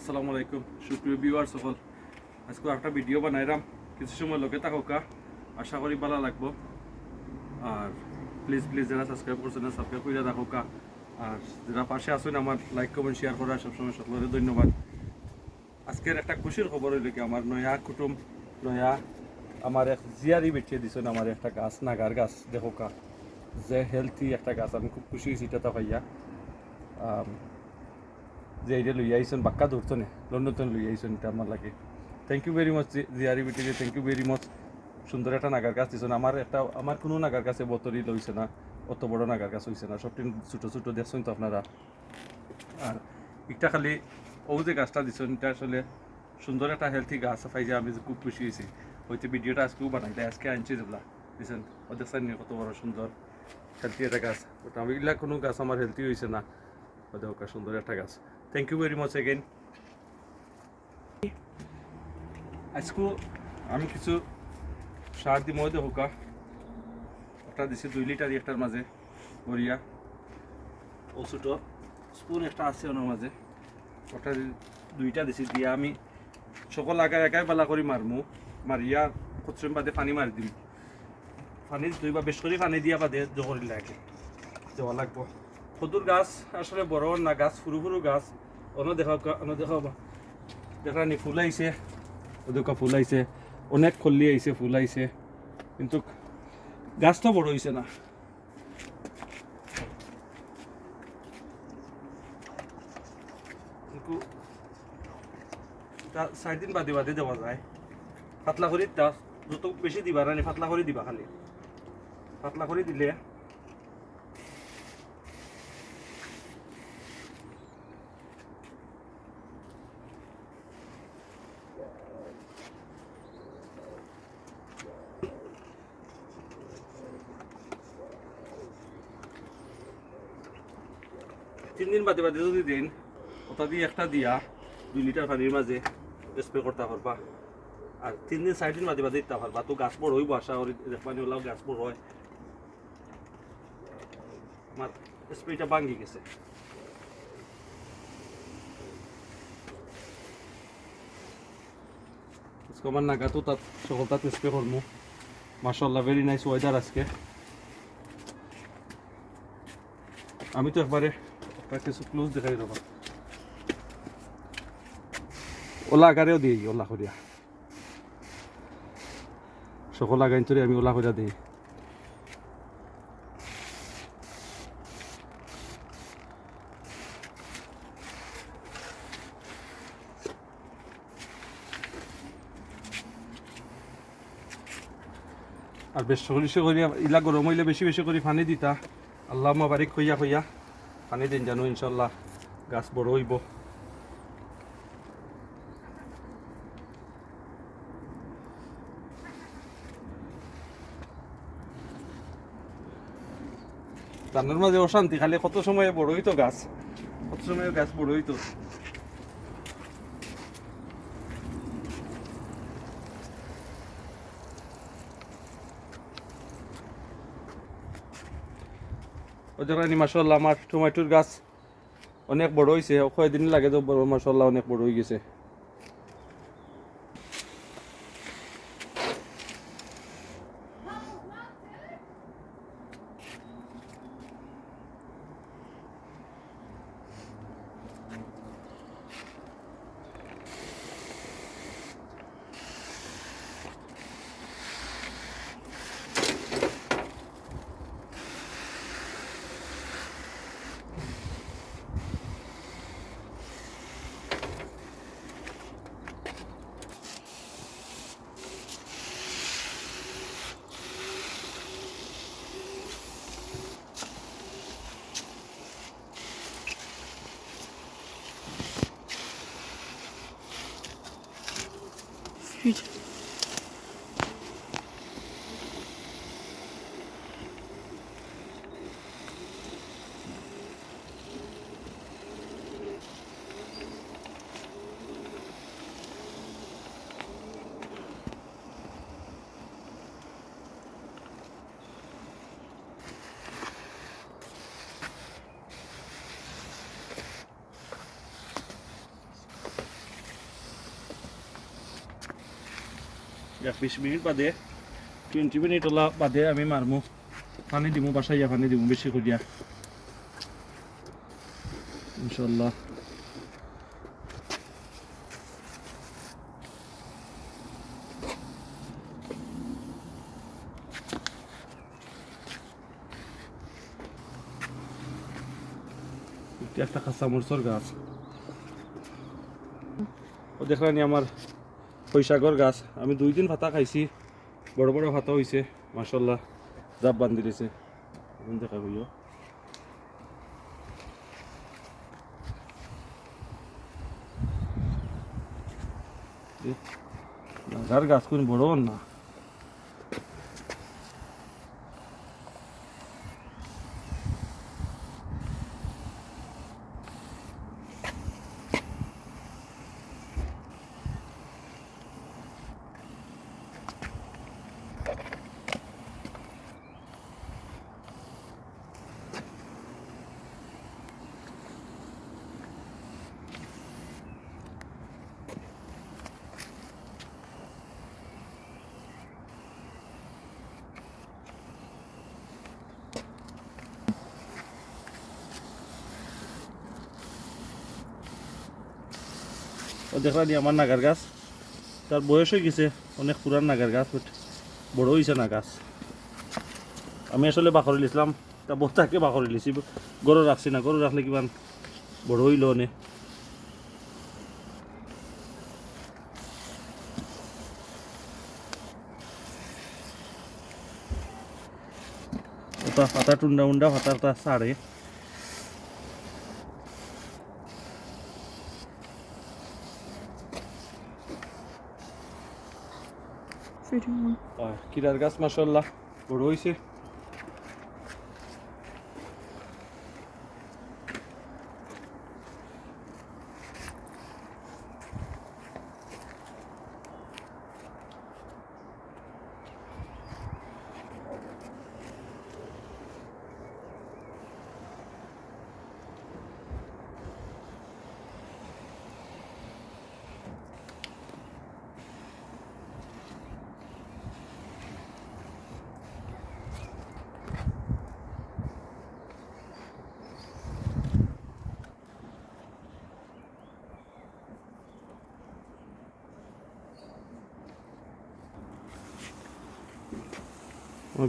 আসসালামু আলাইকুম সুপ্রিয় ভিউয়ার সকল। আজকে একটা ভিডিও বানাইলাম, কিছু সময় লোকে থাকা আশা করি ভালো লাগবো। আর প্লিজ যারা সাবস্ক্রাইব করছেন না সাবস্ক্রাইব করে থাকা, আর যারা পাশে আসেন আমার লাইক কমেন্ট শেয়ার করা সবসময় সকলের ধন্যবাদ। আজকের একটা খুশির খবর হইল কি, আমার নয়া কুটুম নয়া আমার এক জিয়ারি বেঠিয়ে দিছেন আমার একটা গাছ, নাগার গাছ দেখা যে হেলথি একটা গাছ। আমি খুব খুশি হয়েছি এটা ভাইয়া যে এটা লইয়া আইসন বাক্কা ধরতো না, লন্ডন লইয়া আইসন, এটা আমার লাগে। থ্যাংক ইউ ভেরি মাচ জিয়ারি বিটিকে, থ্যাংক ইউ ভেরি মাচ। সুন্দর একটা নাগার গাছ দিয়েছেন। আমার কোনো নাগার গাছে বতরি লইছে না, অত বড় নাগার গাছ হয়েছে না, সবটি ছোটো ছোটো দেখছেন তো আপনারা। আর একটা খালি ও যে গাছটা দিচ্ছেন এটা আসলে সুন্দর একটা হেলথি গাছ পাই, যে আমি খুব খুশি হয়েছি। হয়তো ভিডিওটা আজকেও বানাই আজকে আনছি যেগুলা দিচ্ছেন, ও দেখছেন কত বড় সুন্দর হেলথি একটা গাছ। ওটা আমি এগুলা কোনো গাছ আমার হেলথি হয়েছে না, ওদের সুন্দর একটা গাছ। Thank you very much again. আজকেও আমি কিছু সার দি মধ্যে হোকা ওটা দিছি 2 লিটার একটার মাঝে ভরিয়া, ও ছোটো স্পুন একটা আছে ওনার মাঝে, ওটা 2টা দিছি দিয়া আমি সকল একাই বেলা করে মারিয়া কচুম বাদে পানি মারি দিম। পানি 2 বা বেশ করে পানি দিয়া বাদে জহরি লাগে দেওয়া লাগবো। কদুর গাছ আসলে বড় না, গাছ ফুরু গাছ। অন্য দেখাও দেখানি ফুল আইছে, ওদকা ফুল আইছে, অনেক খল্লি আইছে, ফুল আইছে, কিন্তু গাছ তো বড় হয়েছে না। কিন্তু 4 দিন বাদে দেওয়া যায়। পাতলা করে যত বেশি দিবা রানি পাতলা করে দিবা, খালি পাতলা করে দিলে তিন দিন বাদে যদি দিন ওটা দিয়ে একটা দিয়া 2 লিটার পানির মাঝে স্প্রে করতে পারবা। আর 3 দিন 4 দিন বাদে দিতে পারবা, তো গাছ বড় হইব। আশা করি পানি ওলাও গাছ বড় হয়। আমার স্প্রেটা ভাঙ্গি গেছে। আমার নাগাতো তাত সকল তাত স্প্রে করবো। মাশাআল্লাহ ভেরি নাইস ওয়েদার আজকে। আমি তো একবারে কিছু ক্লোজ দেখাই দেবো, ওলা আগারেও দিই, ওলা করিয়া সকল আগাইন তোরে আমি ওলা করিয়া দিই। আর বেশি করিয়া ইলা গরম হইলে বেশি করে পানি দিতা। আল্লাহ মাবারিক হইয়া পানি দিন জানো, ইনশাল্লাহ গাছ বড় হইব। জানার মাঝে অশান্তি, খালি কত সময় বড় হইতো গাছ, কত সময় গাছ বড় হইতো। ওই জায়গায় মাশাআল্লাহ আমার টমেটোর গাছ অনেক বড় হয়েছে, কয়েকদিন লাগে তো বড়, মাশাআল্লাহ অনেক বড় হয়ে গেছে। 20 মিনিট বাদে 20 মিনিট ওলা বাদে আমি মারমু পানি দিমু বাসাইয়া পানি দিমু বেশি করিয়া ইনশাল্লাহ। একটা কাঁচা মরচর গাছ ও দেখলানি আমার পৈশাকর গাছ আমি 2 দিন ভাতা খাইছি বড় বড় ভাতা হয়েছে মাশাল্লাহ জাপ বান্ধি দিয়েছে এখন দেখা গইও নাগার গাছ কোন বড় না ও দেখলানি আমার নাগার গাছ তার বয়স হয়ে গেছে অনেক পুরান নাগার গাছ বাট বড় হয়েছে না গাছ আমি আসলে বাখরি লিছিলাম তা বত্তাকে বাখরি লিছি গরু রাখছি না গরু রাখলে কিমান বড় হইল নে ওটা পাতা টুন্ডা উন্ডা পাতাটা সারে কিরার গাছ মাশাআল্লাহ বড় হয়েছে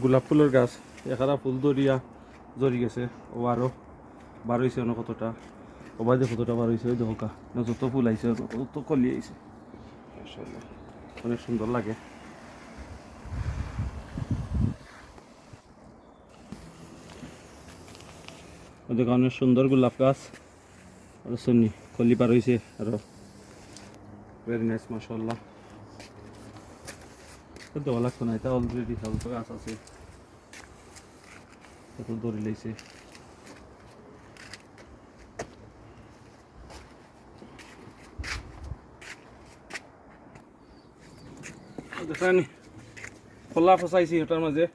গোলাপ ফুলের গাছ এখানা ফুল ধরিয়া জড়ি গেছে ও আরও বার হয়েছে অনেক কতটা ওবার যে কতটা বার হয়েছে ওই দেখা না যত ফুল আইছে তত কলি আইছে মাশাআল্লাহ অনেক সুন্দর লাগে ওদের অনেক সুন্দর গোলাপ গাছ আর সন্নি কলি বার হয়েছে আরও ভেরি নাইস মাশাআল্লাহ দেওয়া লাগতো না এটা অলরেডি অল্প গাছ আছে কত দড়ি লাইছে দেখানি খোলা ফসাইছি এটার মাঝে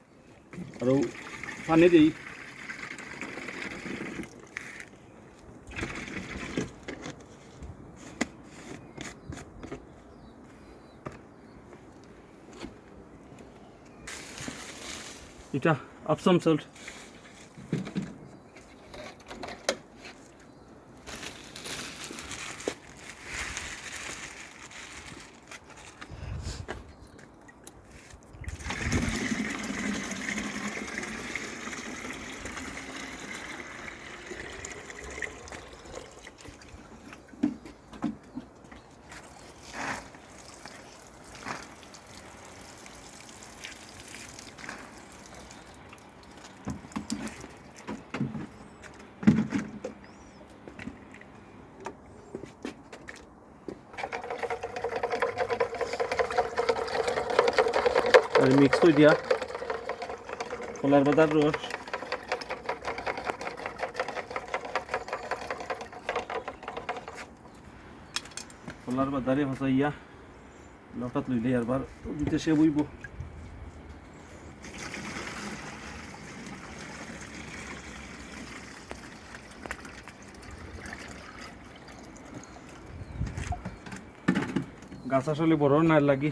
আর পানি দিই এটা আপসাম সল্ট মিক্স করে দিয়া কলার বাদার রস কলার বাদারে ফসাইয়া লটাত লইলে আরবার দিতে সে বইব গাছ আসলে বড় না লাগি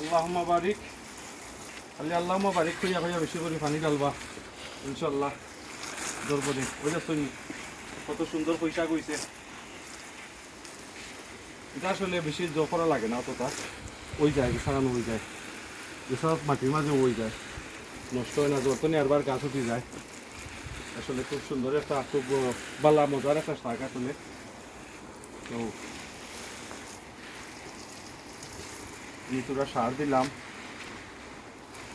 আল্লাহুম্মা বারিক খালি আল্লাহুম্মা বারিক কইয়া কইয়া বেশি করে পানি ঢালবা ইনশাল্লাহ দরবারে ওই যে শুনি কত সুন্দর পয়সা গইছে এটা আসলে বেশি জো করা লাগে না অতটা ওই যায় সারানো হয়ে যায় এসব মাটির মাঝে ওই যায় নষ্ট হয় না যত নেয়ারবার গাছ উঠে যায় আসলে খুব সুন্দর একটা খুব বালা মজার একটা শাক আসলে তো তোরা সার দিলাম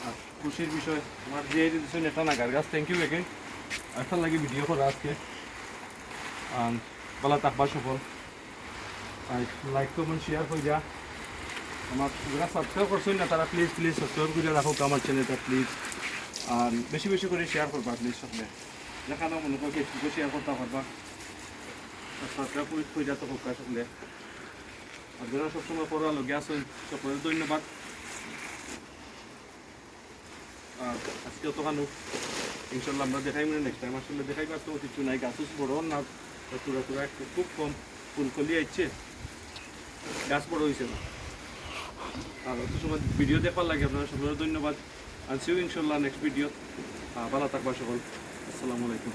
আর খুশির বিষয় আমার যে দিচ্ছেন এটা নাগার গাছ থ্যাংক ইউ এগেন একটা লাগে ভিডিও করা আজকে বলা থাকবা সফল লাইক কমেন্ট শেয়ার করে যা আমার যারা সাবস্ক্রাইব করছেন না তারা প্লিজ প্লিজ সাবস্ক্রাইব করে রাখো আমার চ্যানেলটা প্লিজ আর বেশি বেশি করে শেয়ার করবা প্লিজ সকলে যেখানে মনে করি ফেসবুকে শেয়ার করতে পারবা সাবস্ক্রাইব করে যা তো হোক সকলে আর যারা সবসময় পড়া লগে আসেন সকলের ধন্যবাদ আর আজকে অতখানো ইনশাল্লাহ আমরা দেখাই মানে নেক্সট টাইম আসলে দেখাইবার তো কিছু নাই গাছ বড় না তুরা তুরা একটু খুব কম ফুলকলি আইছে গাছ বড় হয়েছে না আর অত সময় ভিডিও দেখার লাগে আপনারা সকলের ধন্যবাদ আনছিও ইনশাল্লাহ নেক্সট ভিডিও ভালো থাকবা সকল আসসালামু আলাইকুম